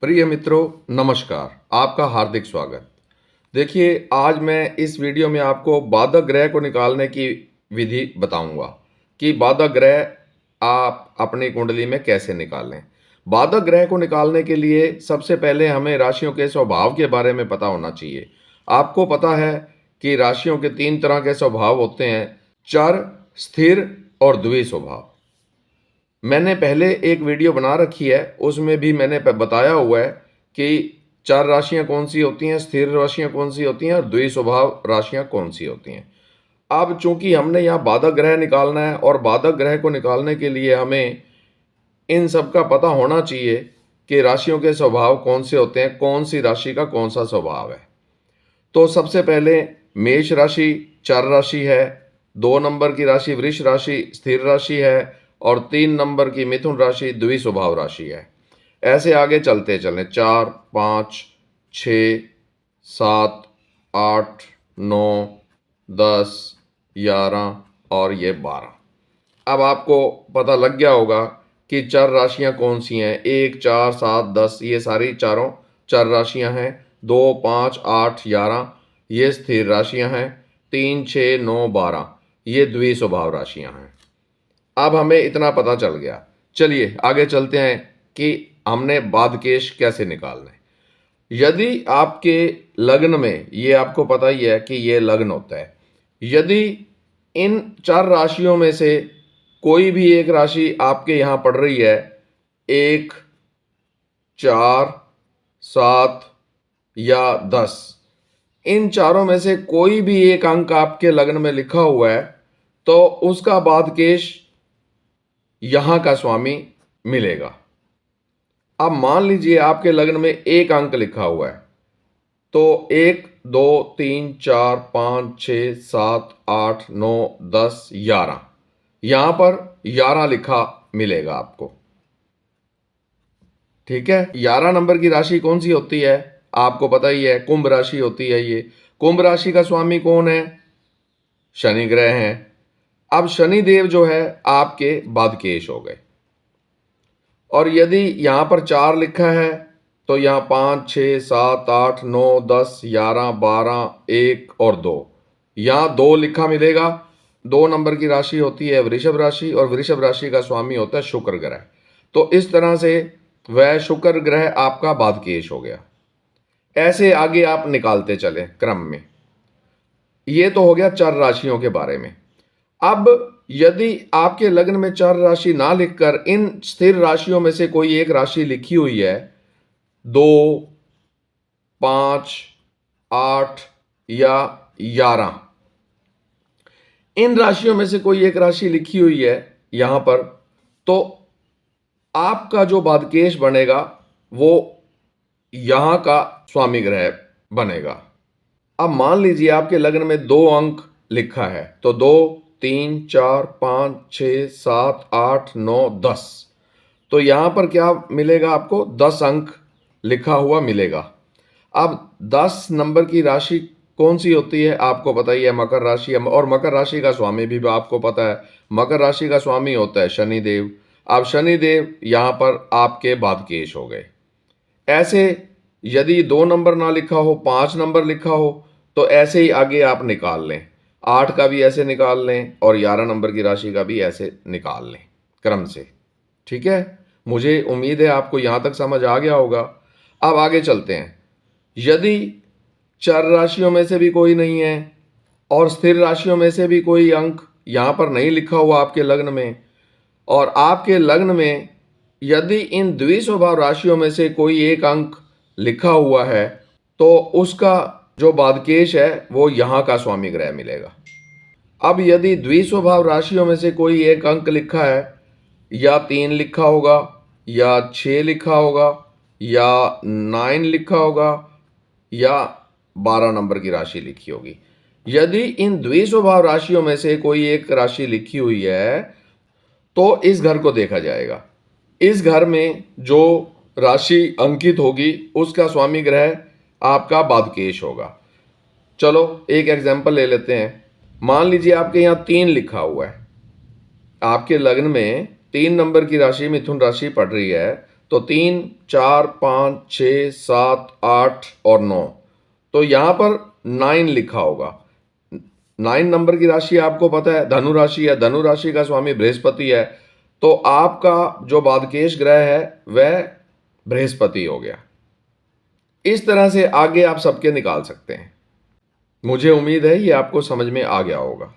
प्रिय मित्रों, नमस्कार। आपका हार्दिक स्वागत। देखिए, आज मैं इस वीडियो में आपको बाधक ग्रह को निकालने की विधि बताऊंगा कि बाधक ग्रह आप अपनी कुंडली में कैसे निकालें। बाधक ग्रह को निकालने के लिए सबसे पहले हमें राशियों के स्वभाव के बारे में पता होना चाहिए। आपको पता है कि राशियों के 3 तरह के स्वभाव होते हैं: चर, स्थिर और द्वि स्वभाव। मैंने पहले एक वीडियो बना रखी है, उसमें भी मैंने बताया हुआ है कि चार राशियां कौन सी होती हैं, स्थिर राशियां कौन सी होती हैं और द्वि स्वभाव राशियां कौन सी होती हैं। अब चूंकि हमने यहाँ बाधक ग्रह निकालना है और बाधक ग्रह को निकालने के लिए हमें इन सब का पता होना चाहिए कि राशियों के स्वभाव कौन से होते हैं, कौन सी राशि का कौन सा स्वभाव है। तो सबसे पहले मेष राशि चर राशि है, 2 नंबर की राशि वृष राशि स्थिर राशि है और 3 नंबर की मिथुन राशि द्वि स्वभाव राशि है। ऐसे आगे चलते चलें, 4, 5, 6, 7, 8, 9, 10, 11 और ये 12। अब आपको पता लग गया होगा कि चर राशियां कौन सी हैं। 1, 4, 7, 10 ये सारी चारों चर राशियां हैं। 2, 5, 8, 11 ये स्थिर राशियां हैं। 3, 6, 9, 12 ये द्वि स्वभाव राशियां हैं। अब हमें इतना पता चल गया। चलिए आगे चलते हैं कि हमने बाधकेश कैसे निकालना है। यदि आपके लग्न में, ये आपको पता ही है कि ये लग्न होता है, यदि इन 4 राशियों में से कोई भी एक राशि आपके यहाँ पड़ रही है, 1, 4, 7 या 10, इन चारों में से कोई भी एक अंक आपके लग्न में लिखा हुआ है तो उसका बाधकेश यहां का स्वामी मिलेगा। अब मान लीजिए आपके लग्न में एक अंक लिखा हुआ है तो 1, 2, 3, 4, 5, 6, 7, 8, 9, 10, 11 यहां पर 11 लिखा मिलेगा आपको। ठीक है, 11 नंबर की राशि कौन सी होती है आपको पता ही है, कुंभ राशि होती है। ये कुंभ राशि का स्वामी कौन है? शनि ग्रह हैं। अब शनि देव जो है आपके बाधकेश हो गए। और यदि यहां पर 4 लिखा है तो यहां 5, 6, 7, 8, 9, 10, 11, 12, 1 और 2, यहां 2 लिखा मिलेगा। 2 नंबर की राशि होती है वृषभ राशि और वृषभ राशि का स्वामी होता है शुक्र ग्रह। तो इस तरह से वह शुक्र ग्रह आपका बाधकेश हो गया। ऐसे आगे आप निकालते चले क्रम में। ये तो हो गया 4 राशियों के बारे में। अब यदि आपके लग्न में 4 राशि ना लिखकर इन स्थिर राशियों में से कोई एक राशि लिखी हुई है, 2, 5, 8 या 11, इन राशियों में से कोई एक राशि लिखी हुई है यहां पर, तो आपका जो बाधकेश बनेगा वो यहां का स्वामी ग्रह बनेगा। अब मान लीजिए आपके लग्न में 2 अंक लिखा है तो 2, 3, 4, 5, 6, 7, 8, 9, 10, तो यहां पर क्या मिलेगा आपको? 10 अंक लिखा हुआ मिलेगा। अब 10 नंबर की राशि कौन सी होती है आपको पता ही है, मकर राशि है। और मकर राशि का स्वामी भी आपको पता है, मकर राशि का स्वामी होता है शनिदेव। अब शनिदेव यहां पर आपके बाधकेश हो गए। ऐसे यदि 2 नंबर ना लिखा हो, 5 नंबर लिखा हो तो ऐसे ही आगे आप निकाल लें। 8 का भी ऐसे निकाल लें और 11 नंबर की राशि का भी ऐसे निकाल लें क्रम से। ठीक है, मुझे उम्मीद है आपको यहां तक समझ आ गया होगा। अब आगे चलते हैं। यदि 4 राशियों में से भी कोई नहीं है और स्थिर राशियों में से भी कोई अंक यहां पर नहीं लिखा हुआ आपके लग्न में, और आपके लग्न में यदि इन द्वि स्वभाव राशियों में से कोई एक अंक लिखा हुआ है तो उसका जो बाधकेश है वो यहां का स्वामी ग्रह मिलेगा। अब यदि द्वि स्वभाव राशियों में से कोई एक अंक लिखा है, या 3 लिखा होगा या 6 लिखा होगा या 9 लिखा होगा या 12 नंबर की राशि लिखी होगी, यदि इन द्वि स्वभाव राशियों में से कोई एक राशि लिखी हुई है तो इस घर को देखा जाएगा। इस घर में जो राशि अंकित होगी उसका स्वामी ग्रह आपका बाधकेश होगा। चलो एक एग्जांपल ले लेते हैं। मान लीजिए आपके यहाँ 3 लिखा हुआ है, आपके लग्न में 3 नंबर की राशि मिथुन राशि पड़ रही है तो 3, 4, 5, 6, 7, 8 और 9, तो यहाँ पर 9 लिखा होगा। 9 नंबर की राशि आपको पता है धनु राशि है, धनु राशि का स्वामी बृहस्पति है, तो आपका जो बादकेश ग्रह है वह बृहस्पति हो गया। इस तरह से आगे आप सबके निकाल सकते हैं। मुझे उम्मीद है ये आपको समझ में आ गया होगा।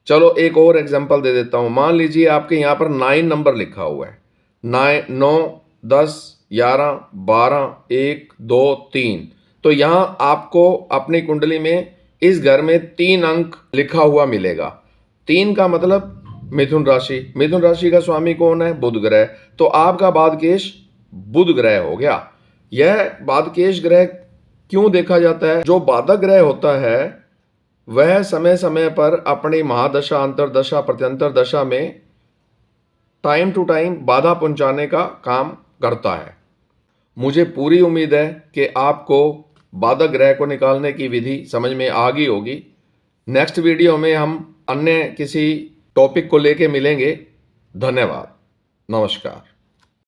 चलो एक और एग्जांपल दे देता हूं। मान लीजिए आपके यहाँ पर 9 नंबर लिखा हुआ है, 9, 10, 11, 12, 1, 2, 3, तो यहाँ आपको अपनी कुंडली में इस घर में 3 अंक लिखा हुआ मिलेगा। 3 का मतलब मिथुन राशि, मिथुन राशि का स्वामी कौन है? बुध ग्रह, तो आपका बादकेश बुध ग्रह हो गया। यह बादकेश ग्रह क्यों देखा जाता है? जो बाधक ग्रह होता है वह समय समय पर अपनी महादशा, अंतरदशा, प्रत्यंतर दशा में टाइम टू टाइम बाधा पहुंचाने का काम करता है। मुझे पूरी उम्मीद है कि आपको बाधक ग्रह को निकालने की विधि समझ में आ गई होगी। नेक्स्ट वीडियो में हम अन्य किसी टॉपिक को लेके मिलेंगे। धन्यवाद, नमस्कार।